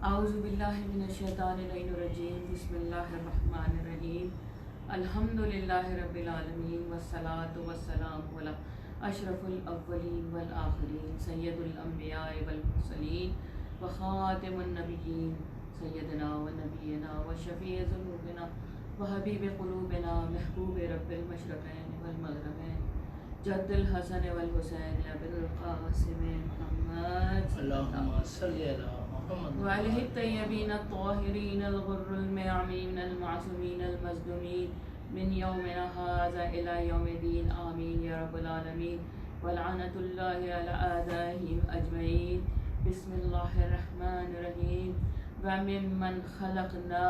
اعوذ باللہ من الشیطان الرجیم بسم اللہ الرحمن الرحیم الحمدللہ رب العالمین والصلاة والسلام علی اشرف الاولین والآخرین سید الانبیاء والمرسلین وخاتم النبیین سیدنا و نبینا و شفیع ذنوبنا و حبیب قلوبنا محبوب رب المشرقین والمغربین جد الحسن والحسین ابن القاسم محمد اللہم صلی علی محمد وعلیہ الطیبین الطاہرین الغر المعمین المعصومین المظلومین من یومنا ھذا الی یوم الدین آمین یا رب العالمین ولعنت اللہ علی اعدائہم اجمعین بسم اللہ الرحمن الرحیم وممن خلقنا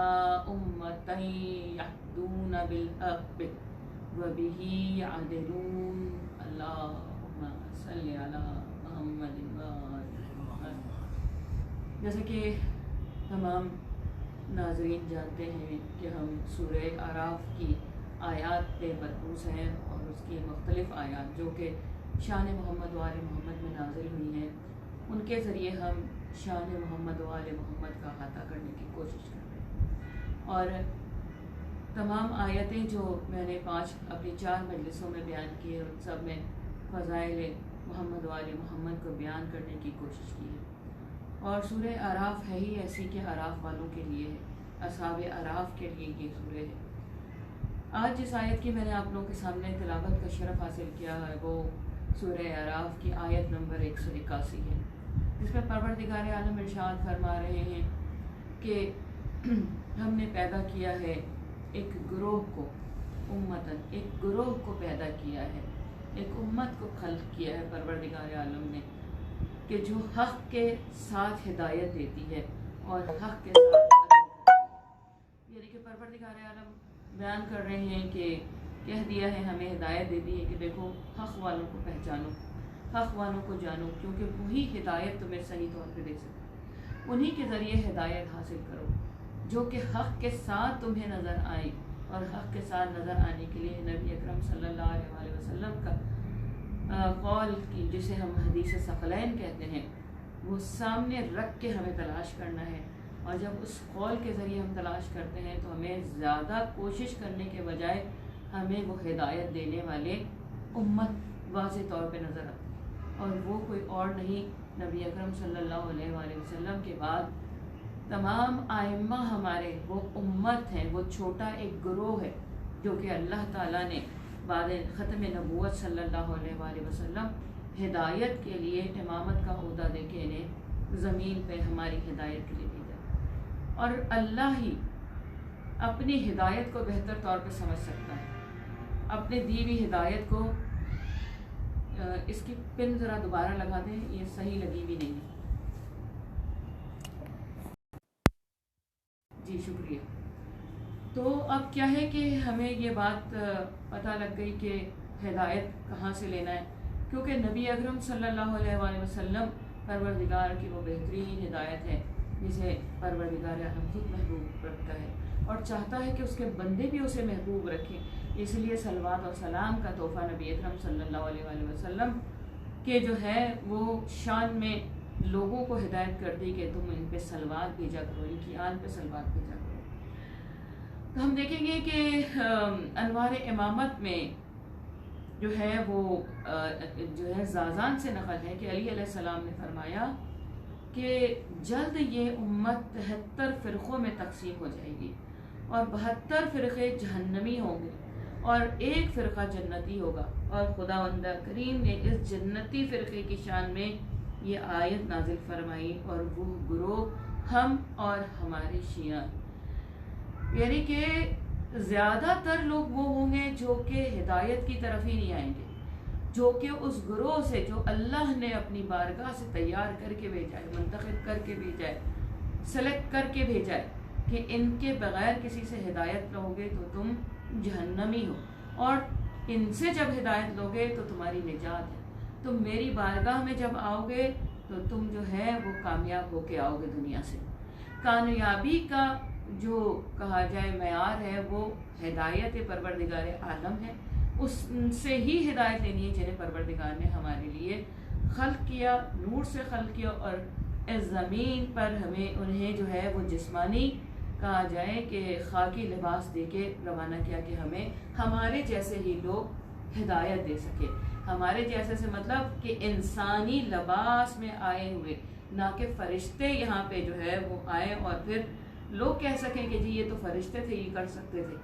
امتا یہدون بالحق وبہ یعدلون اللہم صلی علی محمد جیسا کہ تمام ناظرین جانتے ہیں کہ ہم سورہ اعراف کی آیات پہ مرکوز ہیں اور اس کی مختلف آیات جو کہ شان محمد و آل محمد میں نازل ہوئی ہیں ان کے ذریعے ہم شان محمد و آل محمد کا احاطہ کرنے کی کوشش کر رہے ہیں۔ اور تمام آیتیں جو میں نے اپنی 4 مجلسوں میں بیان کی ہیں ان سب میں فضائل محمد و آل محمد کو بیان کرنے کی کوشش کی ہے۔ اور سورہ اعراف ہے ہی ایسی کہ اعراف والوں کے لیے ہے، اصحاب اعراف کے لیے یہ سورہ ہے۔ آج جس آیت کی میں نے آپ لوگوں کے سامنے تلاوت کا شرف حاصل کیا ہے وہ سورہ اعراف کی آیت نمبر 181 ہے، جس میں پروردگار عالم ارشاد فرما رہے ہیں کہ ہم نے پیدا کیا ہے ایک گروہ کو، امتن ایک گروہ کو پیدا کیا ہے، ایک امت کو خلق کیا ہے پروردگار عالم نے کہ جو حق کے ساتھ ہدایت دیتی ہے اور حق کے ساتھ یعنی کہ پروردگار عالم بیان کر رہے ہیں کہ کہہ دیا ہے، ہمیں ہدایت دے دی ہے کہ دیکھو حق والوں کو پہچانو، حق والوں کو جانو، کیونکہ وہی ہدایت تمہیں صحیح طور پہ دے سکتے، انہی کے ذریعے ہدایت حاصل کرو جو کہ حق کے ساتھ تمہیں نظر آئے۔ اور حق کے ساتھ نظر آنے کے لیے نبی اکرم صلی اللہ علیہ وسلم کا قول کی جسے ہم حدیث ثقلین کہتے ہیں وہ سامنے رکھ کے ہمیں تلاش کرنا ہے۔ اور جب اس قول کے ذریعے ہم تلاش کرتے ہیں تو ہمیں زیادہ کوشش کرنے کے بجائے ہمیں وہ ہدایت دینے والے امت واضح طور پہ نظر آتی ہے، اور وہ کوئی اور نہیں نبی اکرم صلی اللہ علیہ وآلہ وسلم کے بعد تمام ائمہ ہمارے وہ امت ہیں، وہ چھوٹا ایک گروہ ہے جو کہ اللہ تعالیٰ نے بعد ختم نبوت صلی اللہ علیہ وآلہ وسلم ہدایت کے لیے امامت کا عہدہ دے کے انہیں زمین پہ ہماری ہدایت کے لیے بھیجا۔ اور اللہ ہی اپنی ہدایت کو بہتر طور پہ سمجھ سکتا ہے، اپنے دی ہوئی ہدایت کو اس کی پن ذرا دوبارہ لگا دیں، یہ صحیح لگی بھی نہیں ہے، جی شکریہ۔ تو اب کیا ہے کہ ہمیں یہ بات پتہ لگ گئی کہ ہدایت کہاں سے لینا ہے، کیونکہ نبی اکرم صلی اللہ علیہ وآلہ وسلم پروردگار کی وہ بہترین ہدایت ہے جسے پروردگار عالم خود محبوب رکھتا ہے اور چاہتا ہے کہ اس کے بندے بھی اسے محبوب رکھیں۔ اس لیے صلوات اور سلام کا تحفہ نبی اکرم صلی اللہ علیہ وآلہ وسلم کے جو ہے وہ شان میں لوگوں کو ہدایت کر دی کہ تم ان پہ صلوات بھیجا کرو، ان کی آل پہ صلوات بھیجا کرو۔ تو ہم دیکھیں گے کہ انوار امامت میں جو ہے وہ جو ہے زازان سے نقل ہے کہ علی علیہ السلام نے فرمایا کہ جلد یہ امت 73 فرقوں میں تقسیم ہو جائے گی اور 72 فرقے جہنمی ہوں گے اور ایک فرقہ جنتی ہوگا، اور خداوند کریم نے اس جنتی فرقے کی شان میں یہ آیت نازل فرمائی، اور وہ گروہ ہم اور ہمارے شیعہ، یعنی کہ زیادہ تر لوگ وہ ہوں گے جو کہ ہدایت کی طرف ہی نہیں آئیں گے، جو کہ اس گروہ سے جو اللہ نے اپنی بارگاہ سے تیار کر کے بھیجا ہے، منتخب کر کے بھیجا ہے، سلیکٹ کر کے بھیجا ہے کہ ان کے بغیر کسی سے ہدایت لو گے تو تم جہنمی ہو، اور ان سے جب ہدایت لو گے تو تمہاری نجات ہے، تم میری بارگاہ میں جب آؤ گے تو تم جو ہے وہ کامیاب ہو کے آؤ گے دنیا سے۔ کامیابی کا جو کہا جائے معیار ہے وہ ہدایت پروردگار عالم ہے، اس سے ہی ہدایت لینی ہے جنہیں پروردگار نے ہمارے لیے خلق کیا، نور سے خلق کیا اور اس زمین پر ہمیں انہیں جو ہے وہ جسمانی کہا جائے کہ خاکی لباس دے کے روانہ کیا کہ ہمیں ہمارے جیسے ہی لوگ ہدایت دے سکے. ہمارے جیسے سے مطلب کہ انسانی لباس میں آئے ہوئے، نہ کہ فرشتے یہاں پہ جو ہے وہ آئے اور پھر لوگ کہہ سکیں کہ جی یہ تو فرشتے تھے، یہ کر سکتے تھے.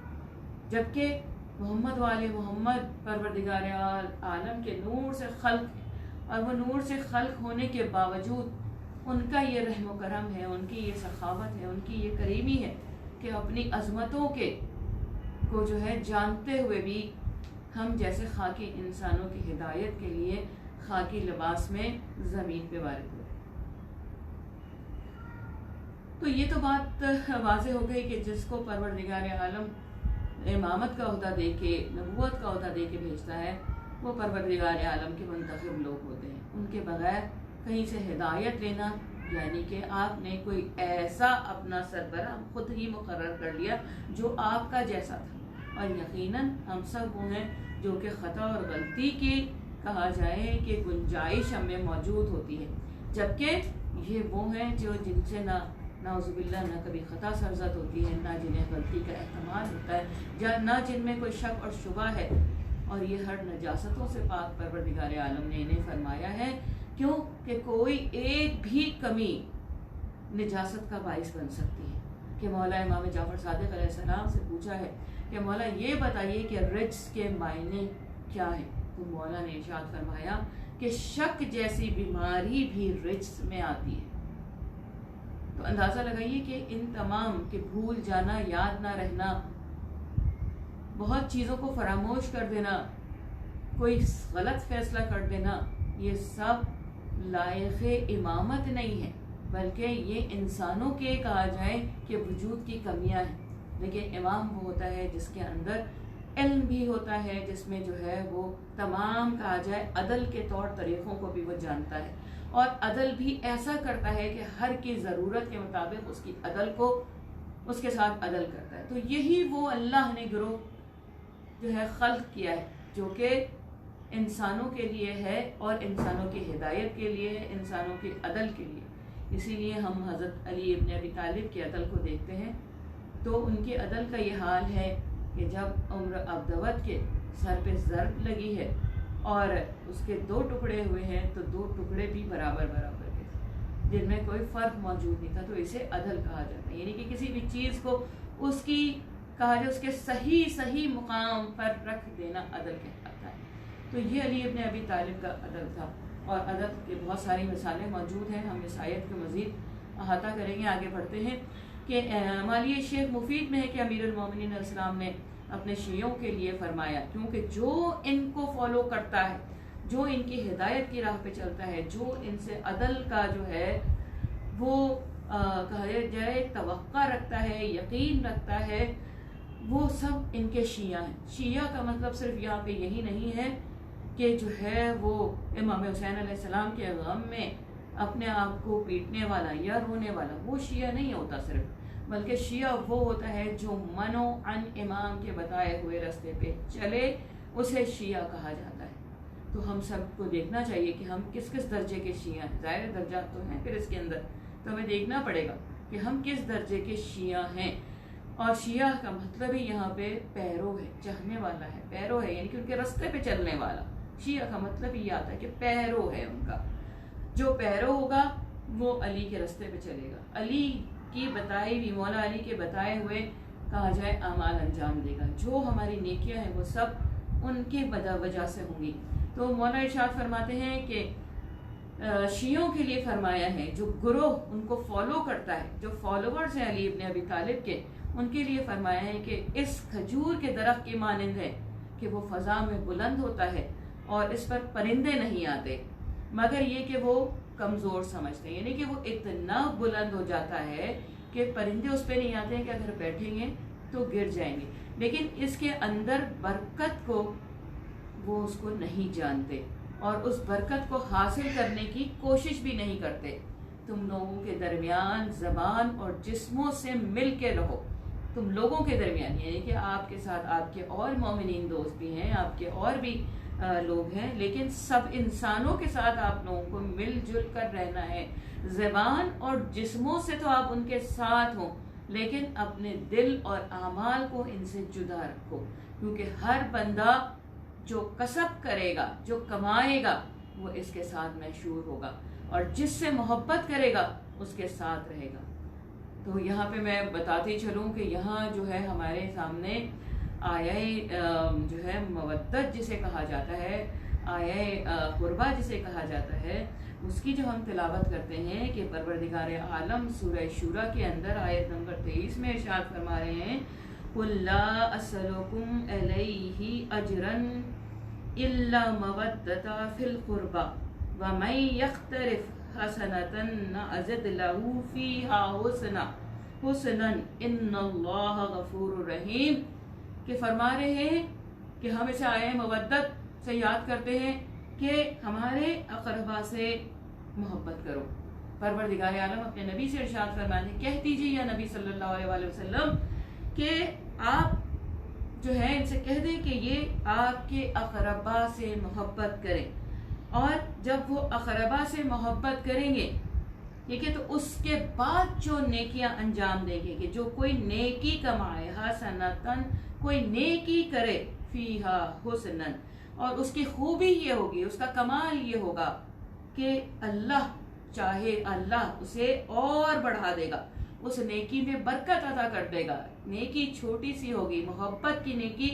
جبکہ محمد والے محمد پروردگار عالم کے نور سے خلق ہے، اور وہ نور سے خلق ہونے کے باوجود ان کا یہ رحم و کرم ہے، ان کی یہ سخاوت ہے، ان کی یہ کریمی ہے کہ اپنی عظمتوں کو جو ہے جانتے ہوئے بھی ہم جیسے خاکی انسانوں کی ہدایت کے لیے خاکی لباس میں زمین پہ وارد ہوئے. تو یہ تو بات واضح ہو گئی کہ جس کو پروردگار عالم امامت کا عہدہ دے کے، نبوت کا عہدہ دے کے بھیجتا ہے، وہ پروردگار عالم کے منتخب لوگ ہوتے ہیں. ان کے بغیر کہیں سے ہدایت لینا، یعنی کہ آپ نے کوئی ایسا اپنا سربراہ خود ہی مقرر کر لیا جو آپ کا جیسا تھا. اور یقیناً ہم سب وہ ہیں جو کہ خطا اور غلطی کی کہا جائے کہ گنجائش ہم میں موجود ہوتی ہے، جبکہ یہ وہ ہیں جو جن سے نعوذ باللہ نہ کبھی خطا سرزد ہوتی ہے، نہ جنہیں غلطی کا احتمال ہوتا ہے، نہ جن میں کوئی شک اور شبہ ہے. اور یہ ہر نجاستوں سے پاک پروردگار عالم نے انہیں فرمایا ہے. کیوں کہ کوئی ایک بھی کمی نجاست کا باعث بن سکتی ہے. کہ مولا امام جعفر صادق علیہ السلام سے پوچھا ہے کہ مولا یہ بتائیے کہ رجس کے معنی کیا ہیں؟ تو مولا نے ارشاد فرمایا کہ شک جیسی بیماری بھی رجس میں آتی ہے. تو اندازہ لگائیے کہ ان تمام کہ بھول جانا، یاد نہ رہنا، بہت چیزوں کو فراموش کر دینا، کوئی غلط فیصلہ کر دینا، یہ سب لائق امامت نہیں ہے، بلکہ یہ انسانوں کے کہا جائے کہ وجود کی کمیاں ہیں. لیکن امام وہ ہوتا ہے جس کے اندر علم بھی ہوتا ہے، جس میں جو ہے وہ تمام کہا جائے عدل کے طور طریقوں کو بھی وہ جانتا ہے، اور عدل بھی ایسا کرتا ہے کہ ہر کی ضرورت کے مطابق اس کی عدل کو اس کے ساتھ عدل کرتا ہے. تو یہی وہ اللہ نے گروہ جو ہے خلق کیا ہے، جو کہ انسانوں کے لیے ہے اور انسانوں کی ہدایت کے لیے ہے، انسانوں کی عدل کے لیے. اسی لیے ہم حضرت علی ابن ابی طالب کی عدل کو دیکھتے ہیں تو ان کی عدل کا یہ حال ہے کہ جب عمر ابدوت کے سر پہ ضرب لگی ہے اور اس کے 2 ٹکڑے ہوئے ہیں تو 2 ٹکڑے بھی برابر برابر کے تھے، جن میں کوئی فرق موجود نہیں تھا. تو اسے عدل کہا جاتا ہے، یعنی کہ کسی بھی چیز کو اس کی کہا جائے اس کے صحیح مقام پر رکھ دینا عدل کہلاتا ہے. تو یہ علی ابن ابی طالب کا عدل تھا، اور عدل کی بہت ساری مثالیں موجود ہیں. ہم اس آیت کو مزید احاطہ کریں گے. آگے بڑھتے ہیں کہ مالیہ شیخ مفید میں ہے کہ امیر المومنین علیہ السلام نے اپنے شیعوں کے لیے فرمایا، کیونکہ جو ان کو فالو کرتا ہے، جو ان کی ہدایت کی راہ پہ چلتا ہے، جو ان سے عدل کا جو ہے وہ کہا جائے توقع رکھتا ہے، یقین رکھتا ہے، وہ سب ان کے شیعہ ہیں. شیعہ کا مطلب صرف یہاں پہ یہی نہیں ہے کہ جو ہے وہ امام حسین علیہ السلام کے غم میں اپنے آپ کو پیٹنے والا یا رونے والا، وہ شیعہ نہیں ہوتا صرف، بلکہ شیعہ وہ ہوتا ہے جو منو عن امام کے بتائے ہوئے راستے پہ چلے، اسے شیعہ کہا جاتا ہے. تو ہم سب کو دیکھنا چاہیے کہ ہم کس کس درجے کے شیعہ ہیں. ظاہر درجات تو ہیں پھر اس کے اندر، تو ہمیں دیکھنا پڑے گا کہ ہم کس درجے کے شیعہ ہیں. اور شیعہ کا مطلب ہی یہاں پہ پیرو ہے، چاہنے والا ہے، پیرو ہے، یعنی کہ ان کے راستے پہ چلنے والا. شیعہ کا مطلب ہی آتا ہے کہ پیرو ہے ان کا. جو پیرو ہوگا وہ علی کے راستے پہ چلے گا، علی کی بتائی ہوئی، مولا علی کے بتائے ہوئے کہا جائے اعمال انجام دے گا. جو ہماری نیکیاں ہیں وہ سب ان کی وجہ سے ہوں گی. تو مولا ارشاد فرماتے ہیں کہ شیعوں کے لیے فرمایا ہے، جو گروہ ان کو فالو کرتا ہے، جو فالوورز ہیں علی ابن ابی طالب کے، ان کے لیے فرمایا ہے کہ اس کھجور کے درخت کی مانند ہے کہ وہ فضا میں بلند ہوتا ہے اور اس پر پرندے نہیں آتے، مگر یہ کہ وہ کمزور سمجھتے ہیں. یعنی کہ وہ اتنا بلند ہو جاتا ہے کہ پرندے اس پہ نہیں آتے ہیں کہ اگر بیٹھیں گے تو گر جائیں گے، لیکن اس کے اندر برکت کو وہ اس کو نہیں جانتے اور اس برکت کو حاصل کرنے کی کوشش بھی نہیں کرتے. تم لوگوں کے درمیان زبان اور جسموں سے مل کے رہو. تم لوگوں کے درمیان یعنی کہ آپ کے ساتھ آپ کے اور مومنین دوست بھی ہیں، آپ کے اور بھی لوگ ہیں، لیکن سب انسانوں کے ساتھ آپ لوگوں کو مل جل کر رہنا ہے. زبان اور جسموں سے تو آپ ان کے ساتھ ہوں، لیکن اپنے دل اور اعمال کو ان سے جدا رکھو، کیونکہ ہر بندہ جو کسب کرے گا، جو کمائے گا، وہ اس کے ساتھ محشور ہوگا، اور جس سے محبت کرے گا اس کے ساتھ رہے گا. تو یہاں پہ میں بتاتی چلوں کہ یہاں جو ہے ہمارے سامنے آیہ جو ہے مودت جسے کہا جاتا ہے، آیہ قربہ جسے کہا جاتا ہے، اس کی جو ہم تلاوت کرتے ہیں کہ پروردگار عالم سورہ شورى کے اندر آیت نمبر 23 میں ارشاد فرما رہے ہیں قُلْ لَا أَسْأَلُكُمْ عَلَيْهِ أَجْرًا إِلَّا مَوَدَّةَ فِي الْقُرْبَى وَمَن يَقْتَرِفْ حَسَنَةً نَزِدْ لَهُ فِيهَا حُسْنًا إِنَّ اللَّهَ غَفُورٌ رَحِيمٌ، کہ فرما رہے ہیں کہ ہم اسے آیہ مودت سے یاد کرتے ہیں کہ ہمارے اقربا سے محبت کرو. پروردگار عالم اپنے نبی سے ارشاد فرماتے ہیں، کہہ دیجیے یا نبی صلی اللہ علیہ وآلہ وسلم کہ آپ جو ہے ان سے کہہ دیں کہ یہ آپ کے اقربا سے محبت کریں، اور جب وہ اقربا سے محبت کریں گے، ٹھیک ہے، تو اس کے بعد جو نیکیاں انجام دیں گے، کہ جو کوئی نیکی کمائے، حسنتن کوئی نیکی کرے، فیہا حسنن، اور اس کی خوبی یہ ہوگی، اس کا کمال یہ ہوگا کہ اللہ چاہے اللہ اسے اور بڑھا دے گا، اس نیکی میں برکت عطا کر دے گا. نیکی چھوٹی سی ہوگی، محبت کی نیکی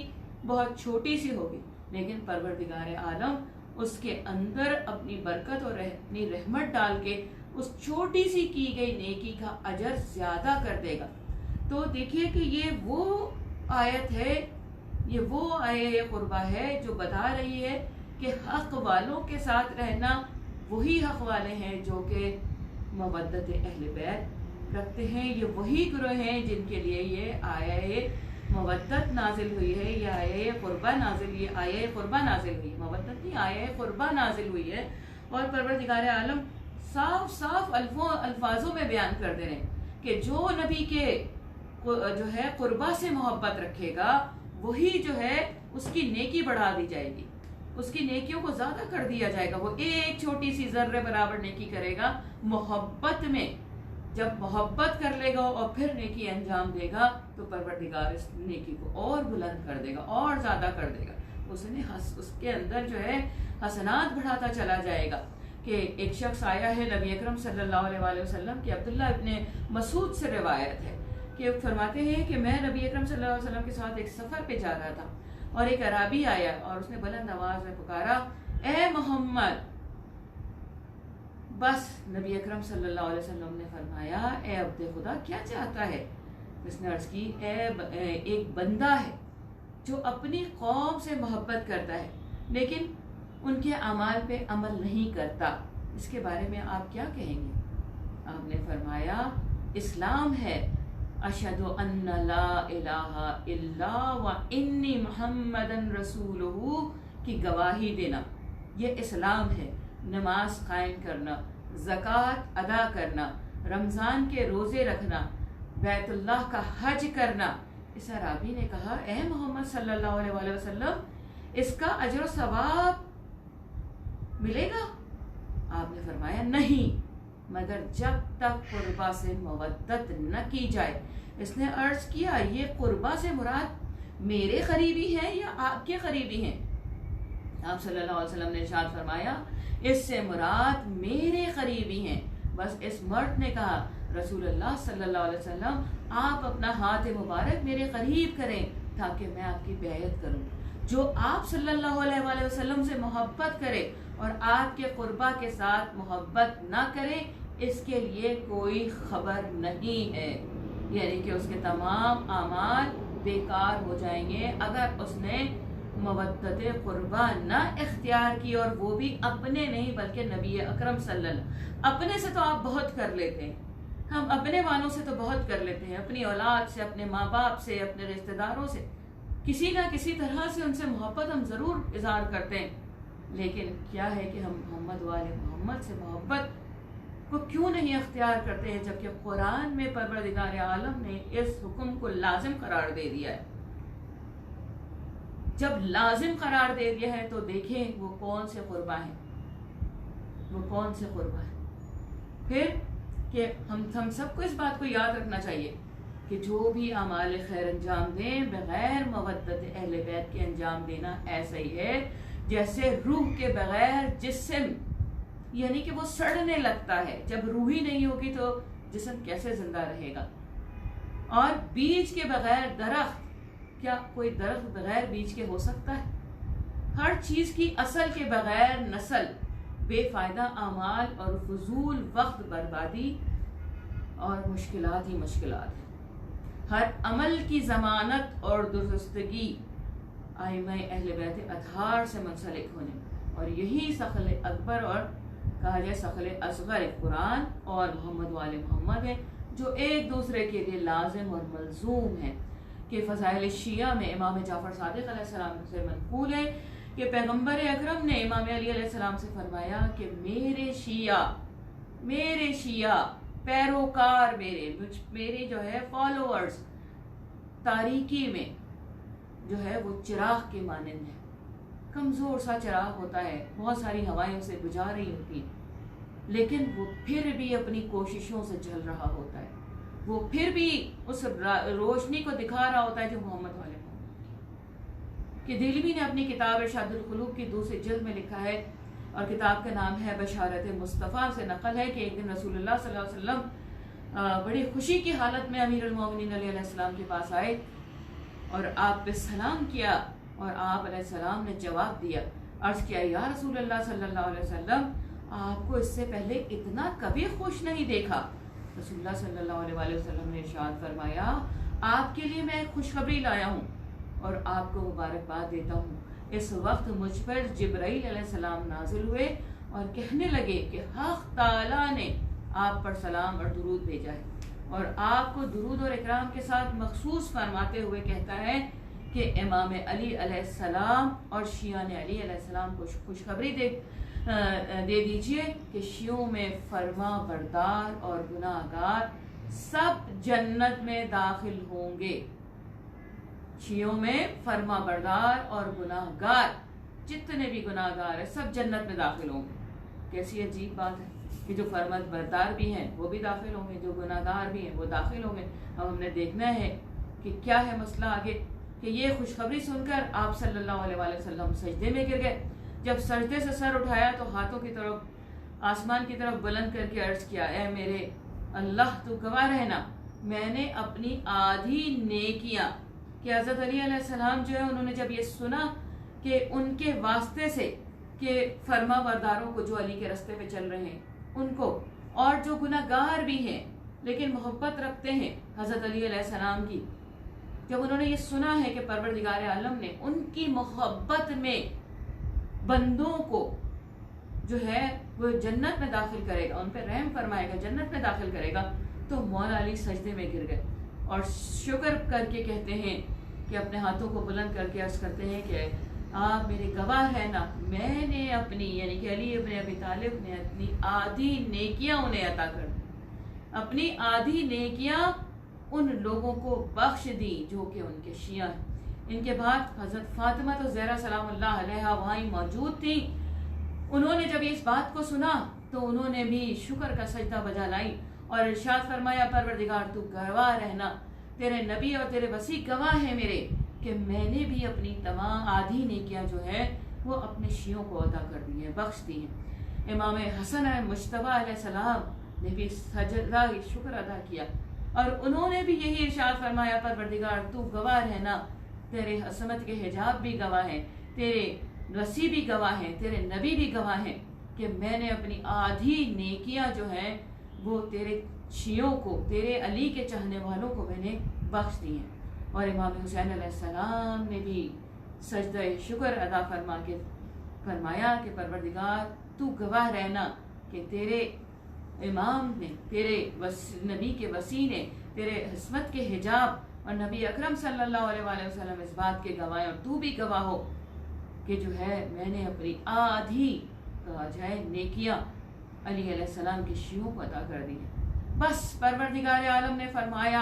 بہت چھوٹی سی ہوگی، لیکن پروردگار عالم اس کے اندر اپنی برکت اور اپنی رحمت ڈال کے اس چھوٹی سی کی گئی نیکی کا اجر زیادہ کر دے گا. تو دیکھیے کہ یہ وہ آیت ہے، یہ وہ آیہ قربہ ہے جو بتا رہی ہے کہ حق والوں کے ساتھ رہنا وہی حق والے ہیں جو کہ مودت اہل بیت رکھتے ہیں. یہ وہی گروہ ہیں جن کے لیے یہ آیہ مودت نازل ہوئی ہے، یہ آیہ قربہ نازل، یہ آیہ قربہ نازل ہوئی، مودت نہیں، آیہ قربہ نازل ہوئی ہے. اور پروردگار عالم صاف صاف الفاظوں میں بیان کر دے رہے ہیں کہ جو نبی کے جو ہے قربہ سے محبت رکھے گا، وہی جو ہے اس کی نیکی بڑھا دی جائے گی، اس کی نیکیوں کو زیادہ کر دیا جائے گا. وہ ایک چھوٹی سی ذرے برابر نیکی کرے گا محبت میں، جب محبت کر لے گا اور پھر نیکی انجام دے گا تو پروردگار اس نیکی کو اور بلند کر دے گا، اور زیادہ کر دے گا. اس کے اندر جو ہے حسنات بڑھاتا چلا جائے گا. کہ ایک شخص آیا ہے نبی اکرم صلی اللہ علیہ وآلہ وسلم کہ عبداللہ ابن مسعود سے روایت ہے کہ فرماتے ہیں کہ میں نبی اکرم صلی اللہ علیہ وسلم کے ساتھ ایک سفر پہ جا رہا تھا، اور ایک عرابی آیا اور اس نے بلند آواز میں پکارا، اے محمد. بس نبی اکرم صلی اللہ علیہ وسلم نے فرمایا، اے عبد خدا کیا چاہتا ہے؟ اس نے عرض کی، ایک بندہ ہے جو اپنی قوم سے محبت کرتا ہے لیکن ان کے اعمال پہ عمل نہیں کرتا، اس کے بارے میں آپ کیا کہیں گے؟ آپ نے فرمایا، اسلام ہے اشہد ان لا الہ الا و انی محمد رسولہ کی گواہی دینا، یہ اسلام ہے. نماز قائم کرنا، زکوٰۃ ادا کرنا، رمضان کے روزے رکھنا، بیت اللہ کا حج کرنا. اس عرابی نے کہا، اے محمد صلی اللہ علیہ وآلہ وسلم، اس کا اجر و ثواب ملے گا؟ آپ نے فرمایا، نہیں، مگر جب تک قربہ سے مودت نہ کی جائے. اس نے عرض کیا، یہ قربہ سے مراد میرے قریبی ہیں یا آپ کے قریبی ہیں؟ آپ صلی اللہ علیہ وسلم نے ارشاد فرمایا، اس سے مراد میرے قریبی ہیں. بس اس مرد نے کہا، رسول اللہ صلی اللہ علیہ وسلم آپ اپنا ہاتھ مبارک میرے قریب کریں تاکہ میں آپ کی بیعت کروں. جو آپ صلی اللہ علیہ وآلہ وسلم سے محبت کرے اور آپ کے قربہ کے ساتھ محبت نہ کرے، اس کے لیے کوئی خبر نہیں ہے، یعنی کہ اس کے تمام اعمال بیکار ہو جائیں گے اگر اس نے مودت قربہ نہ اختیار کی، اور وہ بھی اپنے نہیں بلکہ نبی اکرم صلی اللہ. اپنے سے تو آپ بہت کر لیتے ہیں، ہم اپنے والوں سے تو بہت کر لیتے ہیں، اپنی اولاد سے، اپنے ماں باپ سے، اپنے رشتہ داروں سے، کسی نہ کسی طرح سے ان سے محبت ہم ضرور اظہار کرتے ہیں. لیکن کیا ہے کہ ہم محمد والے محمد سے محبت کو کیوں نہیں اختیار کرتے ہیں، جبکہ قرآن میں پروردگار عالم نے اس حکم کو لازم قرار دے دیا ہے. جب لازم قرار دے دیا ہے تو دیکھیں وہ کون سے قربہ ہیں، وہ کون سے قربہ ہیں۔ پھر کہ ہم سب کو اس بات کو یاد رکھنا چاہیے کہ جو بھی اعمال خیر انجام دیں بغیر مودت اہل بیت کے انجام دینا ایسا ہی ہے جیسے روح کے بغیر جسم، یعنی کہ وہ سڑنے لگتا ہے۔ جب روح ہی نہیں ہوگی تو جسم کیسے زندہ رہے گا؟ اور بیج کے بغیر درخت، کیا کوئی درخت بغیر بیج کے ہو سکتا ہے؟ ہر چیز کی اصل کے بغیر نسل، بے فائدہ اعمال اور فضول وقت بربادی اور مشکلات ہی مشکلات ہیں۔ ہر عمل کی ضمانت اور درستگی ائمہ اہل بیت اطہار سے منسلک ہونے، اور یہی ثقل اکبر اور کہا جائے ثقل اصغر قرآن اور محمد وآل محمد ہے، جو ایک دوسرے کے لیے لازم اور ملزوم ہے۔ کہ فضائل شیعہ میں امام جعفر صادق علیہ السلام سے منقول ہے کہ پیغمبر اکرم نے امام علی علیہ السلام سے فرمایا کہ میرے شیعہ پیروکار، میرے جو ہے فالوورز تاریکی میں جو ہے وہ چراغ کے مانند ہے۔ کمزور سا چراغ ہوتا ہے، بہت ساری ہوائیں اسے بجھا رہی ہوتی ہیں، لیکن وہ پھر بھی اپنی کوششوں سے جل رہا ہوتا ہے، وہ پھر بھی اس روشنی کو دکھا رہا ہوتا ہے جو محمد والے کہ دہلوی نے اپنی کتاب ارشاد القلوب کی دوسری جلد میں لکھا ہے، اور کتاب کا نام ہے بشارت مصطفیٰ، سے نقل ہے کہ ایک دن رسول اللہ صلی اللہ علیہ وسلم بڑی خوشی کی حالت میں امیر المومنین علیہ السلام کے پاس آئے اور آپ پہ سلام کیا، اور آپ علیہ السلام نے جواب دیا، عرض کیا یا رسول اللہ صلی اللہ علیہ وسلم، آپ کو اس سے پہلے اتنا کبھی خوش نہیں دیکھا۔ رسول اللہ صلی اللہ علیہ وسلم نے ارشاد فرمایا، آپ کے لیے میں خوشخبری لایا ہوں اور آپ کو مبارکباد دیتا ہوں۔ اس وقت مجھ پر جبرائیل علیہ السلام نازل ہوئے اور کہنے لگے کہ حق تعالیٰ نے آپ پر سلام اور درود بھیجا ہے، اور آپ کو درود اور اکرام کے ساتھ مخصوص فرماتے ہوئے کہتا ہے کہ امام علی علیہ السلام اور شیعان علی علیہ السلام کو خوشخبری دے دیجئے کہ شیعوں میں فرما بردار اور گناہ گار سب جنت میں داخل ہوں گے۔ شیعوں میں فرما بردار اور گناہ گار، جتنے بھی گناہ گار ہیں سب جنت میں داخل ہوں گے۔ کیسی عجیب بات ہے کہ جو فرما بردار بھی ہیں وہ بھی داخل ہوں گے، جو گناہ گار بھی ہیں وہ داخل ہوں گے۔ اب ہم نے دیکھنا ہے کہ کیا ہے مسئلہ آگے، کہ یہ خوشخبری سن کر آپ صلی اللہ علیہ وسلم سجدے میں گر گئے۔ جب سجدے سے سر اٹھایا تو ہاتھوں کی طرف آسمان کی طرف بلند کر کے عرض کیا، اے میرے اللہ تو گواہ رہنا، میں نے اپنی آدھی نیکیاں، کہ حضرت علی علیہ السلام جو ہے انہوں نے جب یہ سنا کہ ان کے واسطے سے کہ فرما برداروں کو جو علی کے رستے پہ چل رہے ہیں ان کو، اور جو گناہ گار بھی ہیں لیکن محبت رکھتے ہیں حضرت علی علیہ السلام کی، جب انہوں نے یہ سنا ہے کہ پروردگار عالم نے ان کی محبت میں بندوں کو جو ہے وہ جنت میں داخل کرے گا، ان پہ رحم فرمائے گا، جنت میں داخل کرے گا، تو مولا علی سجدے میں گر گئے اور شکر کر کے کہتے ہیں کہ اپنے ہاتھوں کو بلند کر کے عرض کرتے ہیں کہ آپ میرے گواہ ہیں نا، میں نے اپنی یعنی کہ علی ابن ابی طالب نے اپنی آدھی نیکیاں انہیں عطا کر دی، اپنی آدھی نیکیاں ان لوگوں کو بخش دی جو کہ ان کے شیعہ ہیں۔ ان کے بعد حضرت فاطمہ تو زہرا سلام اللہ علیہا وہاں موجود تھیں، انہوں نے جب اس بات کو سنا تو انہوں نے بھی شکر کا سجدہ بجا لائی اور ارشاد فرمایا، پروردگار تو گواہ رہنا، تیرے نبی اور تیرے وسیع گواہ ہیں میرے کہ میں نے بھی اپنی تمام آدھی نیکیاں جو ہے وہ اپنے شیعوں کو عطا کر دی ہیں، بخش دی ہیں۔ امام حسن مجتبیٰ علیہ السلام نے بھی سجدہ شکر ادا کیا اور انہوں نے بھی یہی ارشاد فرمایا، پروردگار تو گواہ رہنا، تیرے عصمت کے حجاب بھی گواہ ہیں، تیرے وسیع بھی گواہ ہیں، تیرے نبی بھی گواہ ہیں کہ میں نے اپنی آدھی نیکیاں جو ہیں وہ تیرے شیعوں کو، تیرے علی کے چاہنے والوں کو میں نے بخش دی ہیں۔ اور امام حسین علیہ السلام نے بھی سجدہ شکر ادا فرمایا کہ پروردگار تو گواہ رہنا کہ تیرے امام نے، تیرے نبی کے وسیع نے، تیرے عصمت کے حجاب اور نبی اکرم صلی اللہ علیہ وسلم اس بات کے گواہ اور تو بھی گواہ ہو کہ جو ہے میں نے اپنی آدھی کہا جائے نیکیاں علی علیہ السلام کے شیعوں کو عطا کر دی ہیں۔ بس پروردگار عالم نے فرمایا،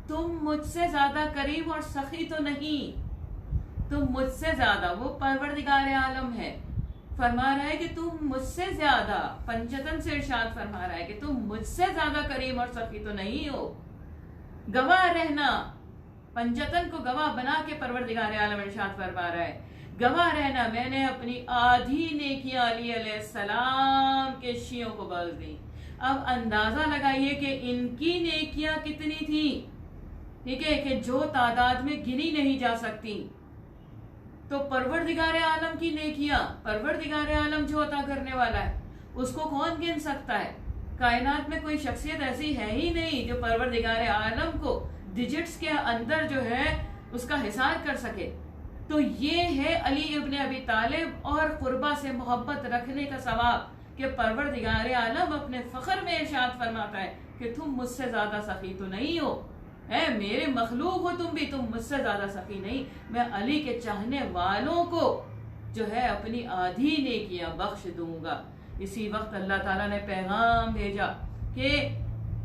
تم مجھ سے زیادہ کریم اور سخی تو نہیں، تم مجھ سے زیادہ، وہ پروردگار عالم ہے، فرما رہا ہے کہ تم مجھ سے زیادہ، پنجتن سے ارشاد فرما رہا ہے کہ تم مجھ سے زیادہ کریم اور سخی تو نہیں ہو۔ گواہ رہنا، پنجتن کو گواہ بنا کے پروردگار عالم ارشاد فرما رہا ہے، گواہ رہنا میں نے اپنی آدھی نیکیاں علی علیہ السلام کے شیعوں کو بخش دی۔ اب اندازہ لگائیے کہ ان کی نیکیاں کتنی تھیں، ٹھیک ہے، کہ جو تعداد میں گنی نہیں جا سکتی۔ تو پروردگار عالم کی نیکیاں، پروردگار عالم جو عطا کرنے والا ہے اس کو کون گن سکتا ہے؟ کائنات میں کوئی شخصیت ایسی ہے ہی نہیں جو پروردگار عالم کو ڈیجٹس کے اندر جو ہے اس کا حساب کر سکے۔ تو یہ ہے علی ابن ابی طالب اور قربہ سے محبت رکھنے کا ثواب، کہ پروردگار عالم اپنے فخر میں ارشاد فرماتا ہے کہ تم مجھ سے زیادہ سخی تو نہیں ہو، اے میرے مخلوق ہو تم بھی، تم مجھ سے زیادہ سخی نہیں، میں علی کے چاہنے والوں کو جو ہے اپنی آدھی نیکیاں بخش دوں گا۔ اسی وقت اللہ تعالیٰ نے پیغام بھیجا کہ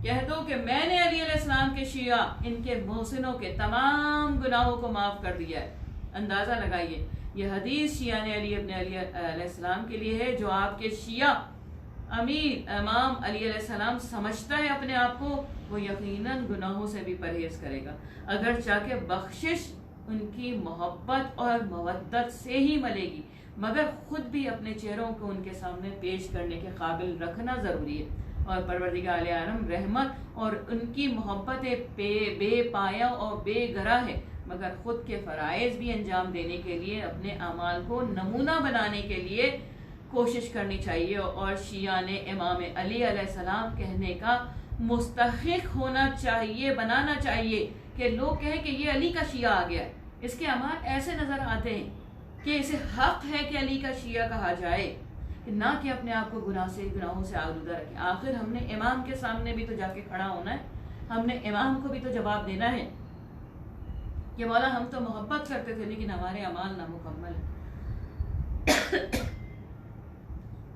کہہ دو کہ میں نے علی علیہ السلام کے شیعہ، ان کے محسنوں کے تمام گناہوں کو معاف کر دیا ہے۔ اندازہ لگائیے، یہ حدیث شیعہ نے علی ابن علی علیہ السلام کے لیے ہے، جو آپ کے شیعہ امیر امام علی علیہ السلام سمجھتا ہے اپنے آپ کو، وہ یقیناً گناہوں سے بھی پرہیز کرے گا، اگرچہ کہ بخشش ان کی محبت اور مودت سے ہی ملے گی، مگر خود بھی اپنے چہروں کو ان کے سامنے پیش کرنے کے قابل رکھنا ضروری ہے۔ اور پروردگار عالم رحمت اور ان کی محبت بے پایا اور بے گرا ہے، مگر خود کے فرائض بھی انجام دینے کے لیے، اپنے اعمال کو نمونہ بنانے کے لیے کوشش کرنی چاہیے۔ اور شیعہ نے امام علی علیہ السلام کہنے کا مستحق ہونا چاہیے، بنانا چاہیے، کہ لوگ کہیں کہ یہ علی کا شیعہ آ گیا ہے۔ اس کے اعمال ایسے نظر آتے ہیں کہ اسے حق ہے کہ علی کا شیعہ کہا جائے، نہ کہ اپنے آپ کو گناہوں سے آلودہ رکھیں۔ آخر ہم نے امام کے سامنے بھی تو جا کے کھڑا ہونا ہے، ہم نے امام کو بھی تو جواب دینا ہے کہ مولا ہم تو محبت کرتے تھے لیکن ہمارے اعمال نامکمل ہیں۔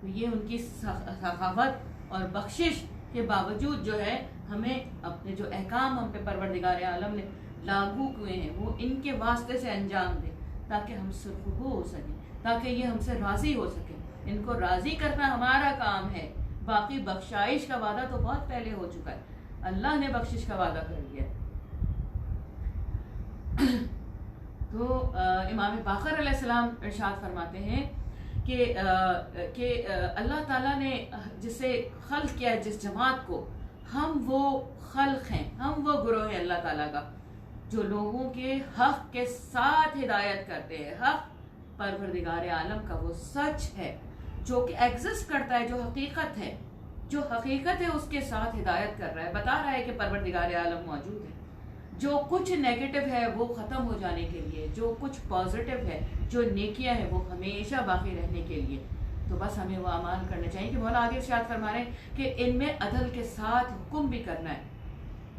تو یہ ان کی سخاوت اور بخشش کے باوجود جو ہے ہمیں اپنے جو احکام ہم پہ پروردگار عالم نے لاگو ہوئے ہیں وہ ان کے واسطے سے انجام دیں، تاکہ ہم سرخرو ہو سکیں، تاکہ یہ ہم سے راضی ہو سکیں۔ ان کو راضی کرنا ہمارا کام ہے، باقی بخشائش کا وعدہ تو بہت پہلے ہو چکا ہے، اللہ نے بخشش کا وعدہ کر لیا ہے۔ تو امام باقر علیہ السلام ارشاد فرماتے ہیں کہ اللہ تعالیٰ نے جسے خلق کیا ہے، جس جماعت کو، ہم وہ خلق ہیں، ہم وہ گروہ ہیں اللہ تعالیٰ کا جو لوگوں کے حق کے ساتھ ہدایت کرتے ہیں۔ حق پروردگار عالم کا وہ سچ ہے جو کہ ایگزسٹ کرتا ہے، جو حقیقت ہے، جو حقیقت ہے اس کے ساتھ ہدایت کر رہا ہے، بتا رہا ہے کہ پروردگار عالم موجود ہے۔ جو کچھ نیگیٹو ہے وہ ختم ہو جانے کے لیے، جو کچھ پازیٹو ہے، جو نیکیاں ہیں وہ ہمیشہ باقی رہنے کے لیے، تو بس ہمیں وہ اعمال کرنے چاہیے کہ مولا آگے ارشاد فرما رہے ہیں کہ ان میں عدل کے ساتھ حکم بھی کرنا ہے۔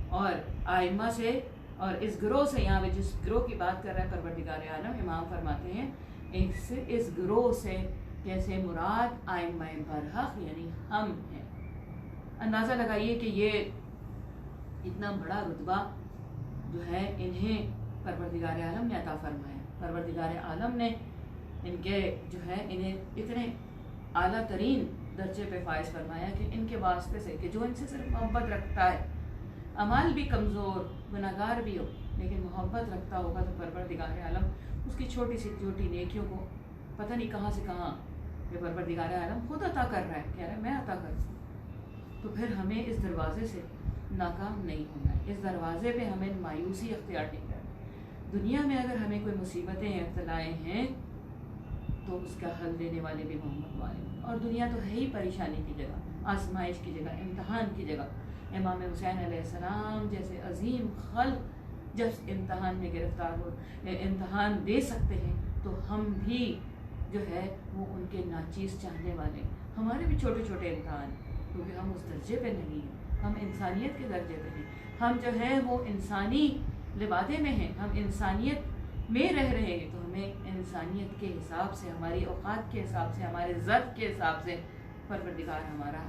اور آئمہ سے اور اس گروہ سے، یہاں پہ جس گروہ کی بات کر رہا ہے پروردگار عالم، امام فرماتے ہیں اس گروہ سے جیسے مراد آئمہ برحق یعنی ہم ہیں۔ اندازہ لگائیے کہ یہ اتنا بڑا رتبہ جو ہے انہیں پروردگار عالم نے عطا فرمایا۔ پروردگار عالم نے ان کے جو ہے انہیں اتنے اعلیٰ ترین درجے پہ فائز فرمایا کہ ان کے واسطے سے کہ جو ان سے صرف محبت رکھتا ہے، عمل بھی کمزور گناہگار بھی ہو لیکن محبت رکھتا ہوگا، تو پروردگار عالم اس کی چھوٹی سی چھوٹی نیکیوں کو پتہ نہیں کہاں سے کہاں یہ پروردگار عالم خود عطا کر رہا ہے، کہہ رہا ہے میں عطا کروں۔ تو پھر ہمیں اس دروازے سے ناکام نہیں ہونا ہے، اس دروازے پہ ہمیں مایوسی اختیار نہیں کرنا۔ دنیا میں اگر ہمیں کوئی مصیبتیں ابتلائیں ہیں تو اس کا حل دینے والے بھی محمد والے، اور دنیا تو ہے ہی پریشانی کی جگہ، آزمائش کی جگہ، امتحان کی جگہ۔ امام حسین علیہ السلام جیسے عظیم خلق جب امتحان میں گرفتار ہو، امتحان دے سکتے ہیں، تو ہم بھی جو ہے وہ ان کے ناچیز چاہنے والے، ہمارے بھی چھوٹے چھوٹے امتحان، کیونکہ ہم اس درجے پہ نہیں ہیں، ہم انسانیت کے درجے پہ ہیں، ہم جو ہے وہ انسانی لبادے میں ہیں، ہم انسانیت میں رہ رہے ہیں، تو ہمیں انسانیت کے حساب سے، ہماری اوقات کے حساب سے، ہمارے ظرف کے حساب سے پروردگار ہمارا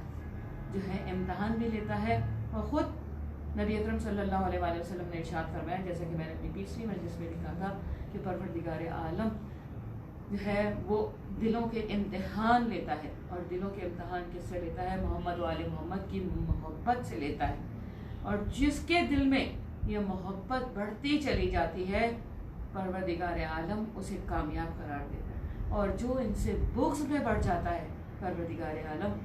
جو ہے امتحان بھی لیتا ہے، اور خود نبی اکرم صلی اللہ علیہ وآلہ وسلم نے ارشاد فرمایا، جیسا کہ میں نے اپنی تیسری مجلس میں لکھا تھا، کہ پروردگار عالم جو ہے وہ دلوں کے امتحان لیتا ہے، اور دلوں کے امتحان کس سے لیتا ہے؟ محمد و آل محمد کی محبت سے لیتا ہے، اور جس کے دل میں یہ محبت بڑھتی چلی جاتی ہے پروردگار عالم اسے کامیاب قرار دیتا ہے، اور جو ان سے بغض میں بڑھ جاتا ہے پروردگار عالم